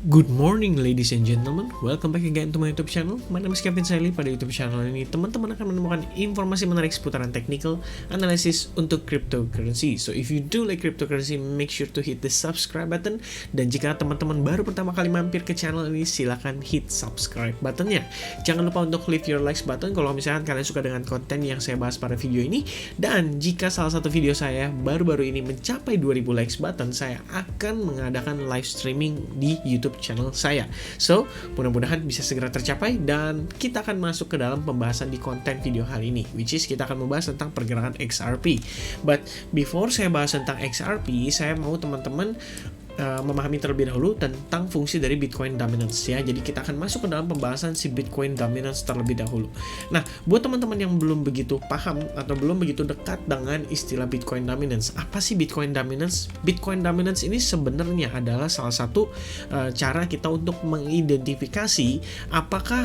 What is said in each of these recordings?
Good morning ladies and gentlemen, welcome back again to my YouTube channel. My name is Kevin Saili. Pada YouTube channel ini teman-teman akan menemukan informasi menarik seputaran technical analysis untuk cryptocurrency. So if you do like cryptocurrency, make sure to hit the subscribe button. Dan jika teman-teman baru pertama kali mampir ke channel ini, silakan hit subscribe buttonnya. Jangan lupa untuk leave your likes button kalau misalkan kalian suka dengan konten yang saya bahas pada video ini. Dan jika salah satu video saya baru-baru ini mencapai 2000 likes button, saya akan mengadakan live streaming di YouTube channel saya. So, mudah-mudahan bisa segera tercapai dan kita akan masuk ke dalam pembahasan di konten video hari ini, which is kita akan membahas tentang pergerakan XRP. But before saya bahas tentang XRP, saya mau teman-teman memahami terlebih dahulu tentang fungsi dari Bitcoin dominance ya. Jadi kita akan masuk ke dalam pembahasan si Bitcoin dominance terlebih dahulu. Nah, buat teman-teman yang belum begitu paham atau belum begitu dekat dengan istilah Bitcoin dominance, apa sih Bitcoin dominance? Bitcoin dominance ini sebenarnya adalah salah satu cara kita untuk mengidentifikasi apakah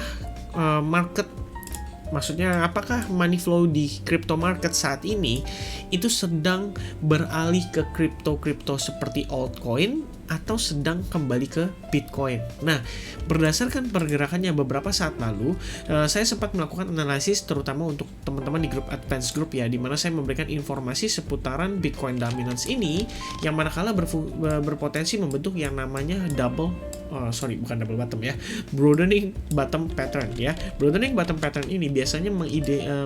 apakah money flow di crypto market saat ini itu sedang beralih ke kripto seperti altcoin atau sedang kembali ke Bitcoin. Nah, berdasarkan pergerakannya beberapa saat lalu, saya sempat melakukan analisis terutama untuk teman-teman di grup Advanced Group ya, di mana saya memberikan informasi seputaran Bitcoin dominance ini yang manakala berpotensi membentuk yang namanya bukan double bottom ya, broadening bottom pattern ya. Broadening bottom pattern ini biasanya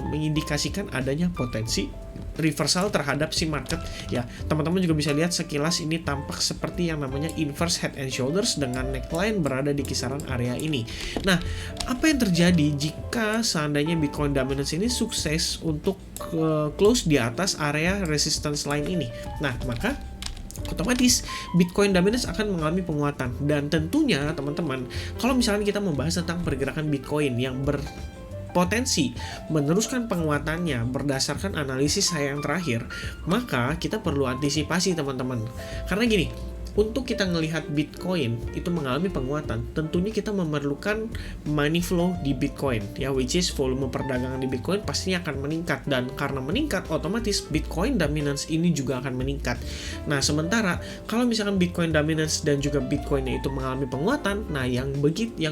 mengindikasikan adanya potensi reversal terhadap si market ya. Teman-teman juga bisa lihat sekilas ini tampak seperti yang namanya inverse head and shoulders dengan neckline berada di kisaran area ini. Nah, apa yang terjadi jika seandainya Bitcoin dominance ini sukses untuk close di atas area resistance line ini? Nah, maka otomatis Bitcoin dominance akan mengalami penguatan. Dan tentunya teman-teman, kalau misalnya kita membahas tentang pergerakan Bitcoin yang berpotensi meneruskan penguatannya berdasarkan analisis saya yang terakhir, maka kita perlu antisipasi teman-teman. Karena gini, untuk kita melihat Bitcoin itu mengalami penguatan, tentunya kita memerlukan money flow di Bitcoin ya, which is volume perdagangan di Bitcoin pastinya akan meningkat, dan karena meningkat otomatis Bitcoin dominance ini juga akan meningkat. Nah, sementara kalau misalkan Bitcoin dominance dan juga Bitcoinnya itu mengalami penguatan, nah yang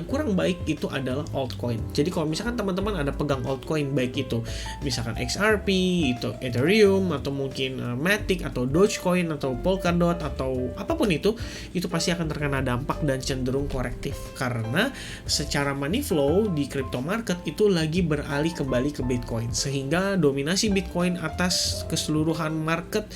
kurang baik itu adalah altcoin. Jadi kalau misalkan teman-teman ada pegang altcoin, baik itu misalkan XRP, itu Ethereum, atau mungkin Matic atau Dogecoin atau Polkadot atau apapun itu pasti akan terkena dampak dan cenderung korektif, karena secara money flow di crypto market itu lagi beralih kembali ke Bitcoin, sehingga dominasi Bitcoin atas keseluruhan market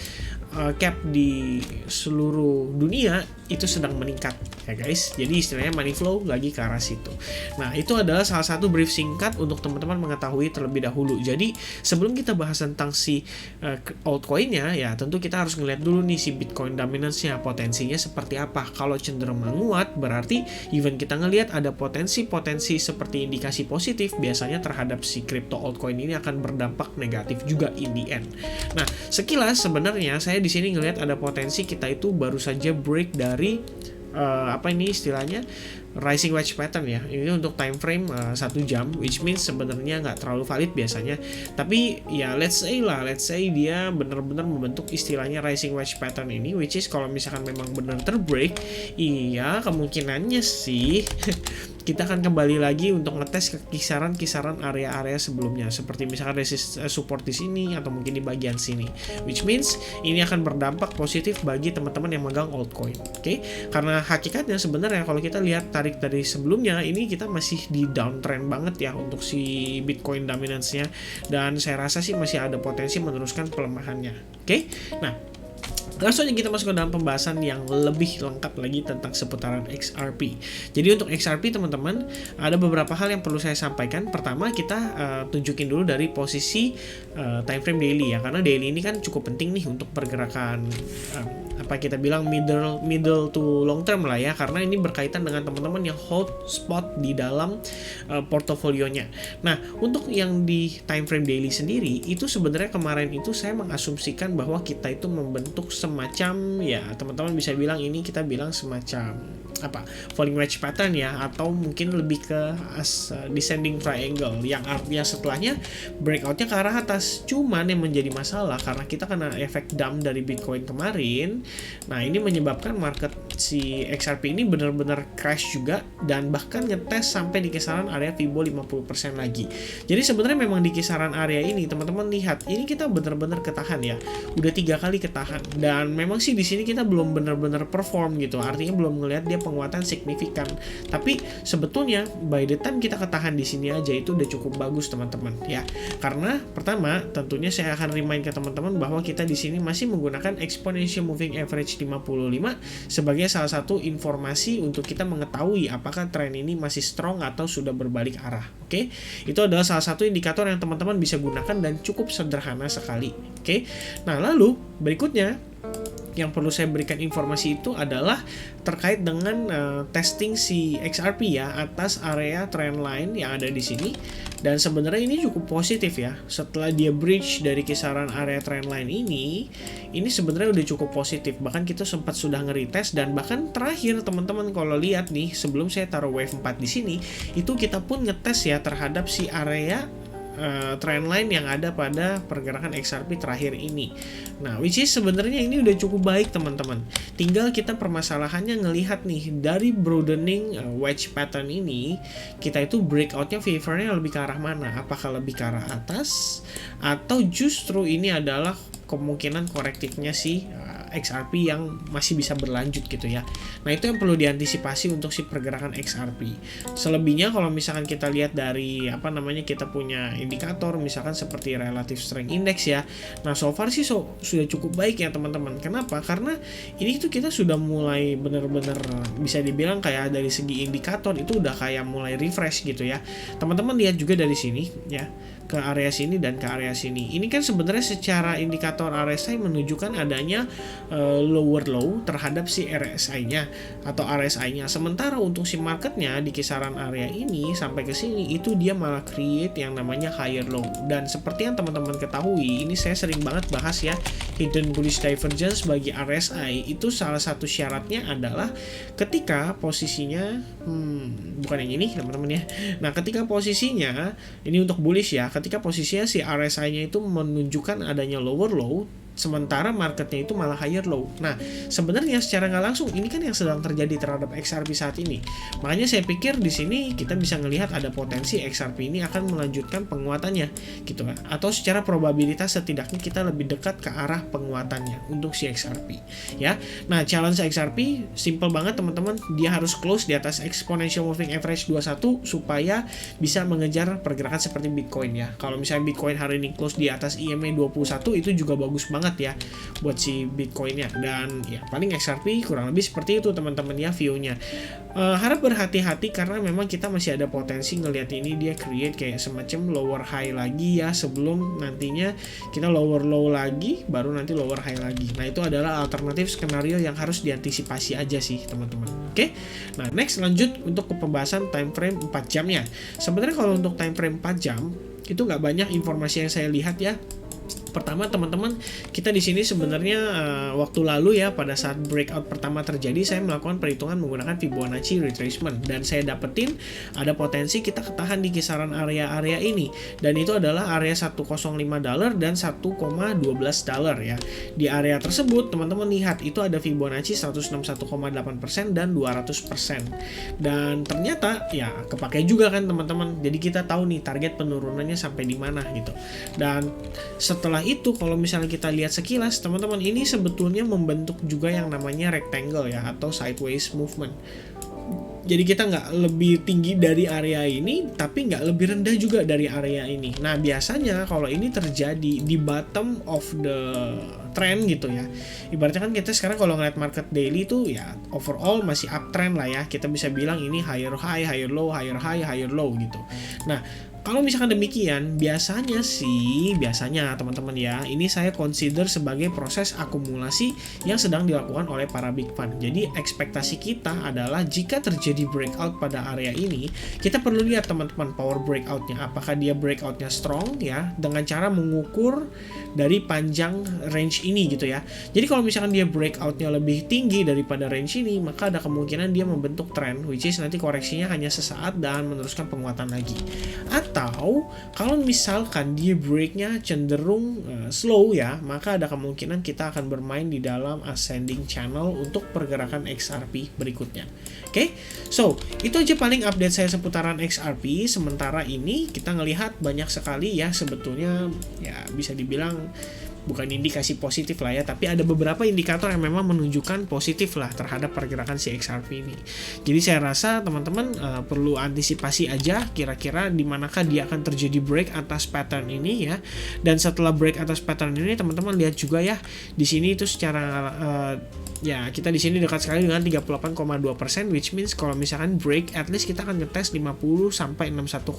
cap di seluruh dunia itu sedang meningkat ya guys. Jadi istilahnya money flow lagi ke arah situ. Nah, itu adalah salah satu brief singkat untuk teman-teman mengetahui terlebih dahulu. Jadi sebelum kita bahas tentang si altcoinnya ya, tentu kita harus ngeliat dulu nih si Bitcoin dominance-nya, potensinya seperti apa. Kalau cenderung menguat, berarti even kita ngelihat ada potensi seperti indikasi positif, biasanya terhadap si crypto altcoin ini akan berdampak negatif juga in the end. Nah, sekilas sebenarnya saya di sini ngelihat ada potensi kita itu baru saja break dari istilahnya rising wedge pattern ya. Ini untuk time frame 1 jam, which means sebenarnya nggak terlalu valid biasanya. Tapi ya let's say dia benar-benar membentuk istilahnya rising wedge pattern ini, which is kalau misalkan memang benar terbreak, iya kemungkinannya sih kita akan kembali lagi untuk ngetes ke kisaran area-area sebelumnya, seperti misalkan support di sini atau mungkin di bagian sini, which means ini akan berdampak positif bagi teman-teman yang megang altcoin. Oke? Karena hakikatnya sebenarnya kalau kita lihat tarik dari sebelumnya, ini kita masih di downtrend banget ya untuk si Bitcoin dominance-nya, dan saya rasa sih masih ada potensi meneruskan pelemahannya. Oke? Nah, langsung aja kita masuk ke dalam pembahasan yang lebih lengkap lagi tentang seputaran XRP. Jadi untuk XRP teman-teman, ada beberapa hal yang perlu saya sampaikan. Pertama, kita tunjukin dulu dari posisi time frame daily ya, karena daily ini kan cukup penting nih untuk pergerakan kita bilang middle to long term lah ya, karena ini berkaitan dengan teman-teman yang hold spot di dalam portofolionya. Nah, untuk yang di time frame daily sendiri, itu sebenarnya kemarin itu saya mengasumsikan bahwa kita itu membentuk semacam ya, teman-teman bisa bilang ini kita bilang semacam falling wedge pattern ya, atau mungkin lebih ke descending triangle, yang artinya setelahnya breakoutnya ke arah atas. Cuman yang menjadi masalah karena kita kena efek dump dari Bitcoin kemarin, nah ini menyebabkan market si XRP ini benar-benar crash juga dan bahkan ngetes sampai di kisaran area Fibo 50% lagi. Jadi sebenarnya memang di kisaran area ini teman-teman lihat ini kita benar-benar ketahan ya. Udah 3 kali ketahan dan memang sih di sini kita belum benar-benar perform gitu. Artinya belum ngelihat dia penguatan signifikan. Tapi sebetulnya by the time kita ketahan di sini aja itu udah cukup bagus teman-teman ya. Karena pertama tentunya saya akan remind ke teman-teman bahwa kita di sini masih menggunakan exponential moving average 55 sebagai salah satu informasi untuk kita mengetahui apakah tren ini masih strong atau sudah berbalik arah. Oke, itu adalah salah satu indikator yang teman-teman bisa gunakan dan cukup sederhana sekali. Oke, nah lalu berikutnya yang perlu saya berikan informasi itu adalah terkait dengan testing si XRP ya atas area trendline yang ada di sini, dan sebenarnya ini cukup positif ya. Setelah dia breach dari kisaran area trendline ini sebenarnya udah cukup positif. Bahkan kita sempat sudah nge-retest dan bahkan terakhir teman-teman kalau lihat nih sebelum saya taruh wave 4 di sini itu kita pun ngetes ya terhadap si area trendline yang ada pada pergerakan XRP terakhir ini. Nah, which is sebenarnya ini udah cukup baik teman-teman. Tinggal kita permasalahannya ngelihat nih dari broadening wedge pattern ini, kita itu breakoutnya favornya lebih ke arah mana? Apakah lebih ke arah atas atau justru ini adalah kemungkinan korektifnya si XRP yang masih bisa berlanjut gitu ya. Nah, itu yang perlu diantisipasi untuk si pergerakan XRP. Selebihnya kalau misalkan kita lihat dari kita punya indikator misalkan seperti relative strength index ya. Nah, so far sih sudah cukup baik ya teman-teman. Kenapa? Karena ini tuh kita sudah mulai benar-benar bisa dibilang kayak dari segi indikator itu udah kayak mulai refresh gitu ya. Teman-teman lihat juga dari sini ya, ke area sini dan ke area sini. Ini kan sebenarnya secara indikator RSI menunjukkan adanya lower low terhadap si RSI-nya atau RSI-nya. Sementara untuk si marketnya di kisaran area ini sampai ke sini itu dia malah create yang namanya higher low. Dan seperti yang teman-teman ketahui, ini saya sering banget bahas ya, hidden bullish divergence bagi RSI itu salah satu syaratnya adalah ketika posisinya bukan yang ini teman-teman ya. Nah, ketika posisinya ini untuk bullish ya, ketika posisinya si RSI-nya itu menunjukkan adanya lower low sementara marketnya itu malah higher low. Nah, sebenarnya secara nggak langsung ini kan yang sedang terjadi terhadap XRP saat ini. Makanya saya pikir di sini kita bisa ngelihat ada potensi XRP ini akan melanjutkan penguatannya gitu kan. Atau secara probabilitas setidaknya kita lebih dekat ke arah penguatannya untuk si XRP ya. Nah, challenge XRP simple banget teman-teman, dia harus close di atas exponential moving average 21 supaya bisa mengejar pergerakan seperti Bitcoin ya. Kalau misalnya Bitcoin hari ini close di atas EMA 21 itu juga bagus banget ya buat si Bitcoinnya. Dan ya paling XRP kurang lebih seperti itu teman-teman ya view-nya. Harap berhati-hati karena memang kita masih ada potensi ngelihat ini dia create kayak semacam lower high lagi ya, sebelum nantinya kita lower low lagi baru nanti lower high lagi. Nah, itu adalah alternatif skenario yang harus diantisipasi aja sih teman-teman. Oke. Nah, next lanjut untuk ke pembahasan time frame 4 jamnya. Sebenarnya kalau untuk time frame 4 jam itu nggak banyak informasi yang saya lihat ya. Pertama teman-teman, kita di sini sebenarnya waktu lalu ya pada saat breakout pertama terjadi saya melakukan perhitungan menggunakan Fibonacci retracement dan saya dapetin ada potensi kita ketahan di kisaran area-area ini, dan itu adalah area $105 dan $1,12 ya. Di area tersebut teman-teman lihat itu ada Fibonacci 161,8% dan 200%, dan ternyata ya kepakai juga kan teman-teman. Jadi kita tahu nih target penurunannya sampai di mana gitu. Dan setelah itu kalau misalnya kita lihat sekilas teman-teman, ini sebetulnya membentuk juga yang namanya rectangle ya atau sideways movement. Jadi kita nggak lebih tinggi dari area ini tapi nggak lebih rendah juga dari area ini. Nah, biasanya kalau ini terjadi di bottom of the trend gitu ya, ibaratnya kan kita sekarang kalau ngeliat market daily tuh ya overall masih uptrend lah ya, kita bisa bilang ini higher high, higher low, higher high, higher low gitu. Nah, kalau misalkan demikian, biasanya teman-teman ya, ini saya consider sebagai proses akumulasi yang sedang dilakukan oleh para big fund. Jadi ekspektasi kita adalah jika terjadi breakout pada area ini, kita perlu lihat teman-teman power breakoutnya. Apakah dia breakoutnya strong ya, dengan cara mengukur dari panjang range ini gitu ya. Jadi kalau misalkan dia breakoutnya lebih tinggi daripada range ini, maka ada kemungkinan dia membentuk trend, which is nanti koreksinya hanya sesaat dan meneruskan penguatan lagi. Atau kalau misalkan dia breaknya cenderung slow ya, maka ada kemungkinan kita akan bermain di dalam ascending channel untuk pergerakan XRP berikutnya. Oke, so itu aja paling update saya seputaran XRP. Sementara ini kita ngelihat banyak sekali ya sebetulnya ya bisa dibilang bukan indikasi positif lah ya, tapi ada beberapa indikator yang memang menunjukkan positif lah terhadap pergerakan si XRP ini. Jadi saya rasa teman-teman perlu antisipasi aja kira-kira di manakah dia akan terjadi break atas pattern ini ya. Dan setelah break atas pattern ini teman-teman lihat juga ya di sini itu secara ya kita di sini dekat sekali dengan 38,2%, which means kalau misalkan break at least kita akan ngetes 50 sampai 61,8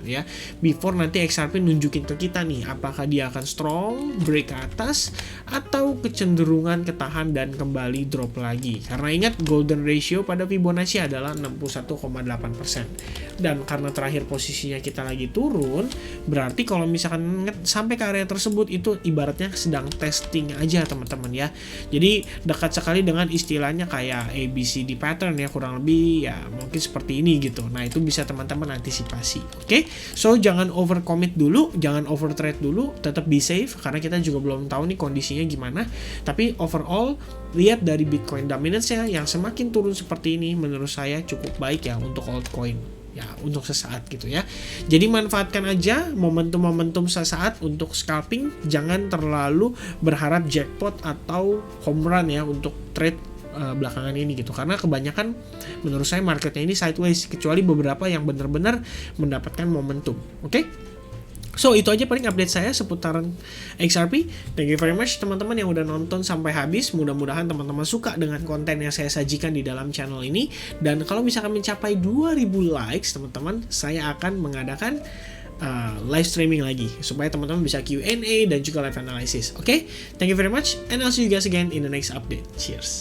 ya. Before nanti XRP nunjukin ke kita nih apakah dia akan strong break ke atas atau kecenderungan ketahan dan kembali drop lagi. Karena ingat golden ratio pada Fibonacci adalah 61,8%. Dan karena terakhir posisinya kita lagi turun, berarti kalau misalkan sampai ke area tersebut itu ibaratnya sedang testing aja teman-teman ya. Jadi dekat sekali dengan istilahnya kayak ABCD pattern ya, kurang lebih ya mungkin seperti ini gitu. Nah itu bisa teman-teman antisipasi. Oke, so jangan over commit dulu, jangan over trade dulu, tetap be safe karena kita juga belum tahu nih kondisinya gimana. Tapi overall lihat dari Bitcoin dominance-nya yang semakin turun seperti ini menurut saya cukup baik ya untuk altcoin ya, untuk sesaat gitu ya. Jadi manfaatkan aja momentum-momentum sesaat untuk scalping, jangan terlalu berharap jackpot atau home run ya untuk trade belakangan ini gitu, karena kebanyakan menurut saya marketnya ini sideways kecuali beberapa yang benar-benar mendapatkan momentum. Oke? So itu aja paling update saya seputaran XRP. Thank you very much teman-teman yang udah nonton sampai habis. Mudah-mudahan teman-teman suka dengan konten yang saya sajikan di dalam channel ini. Dan kalau misalkan mencapai 2000 likes teman-teman, saya akan mengadakan live streaming lagi supaya teman-teman bisa Q&A dan juga live analysis. Oke, thank you very much and I'll see you guys again in the next update. Cheers.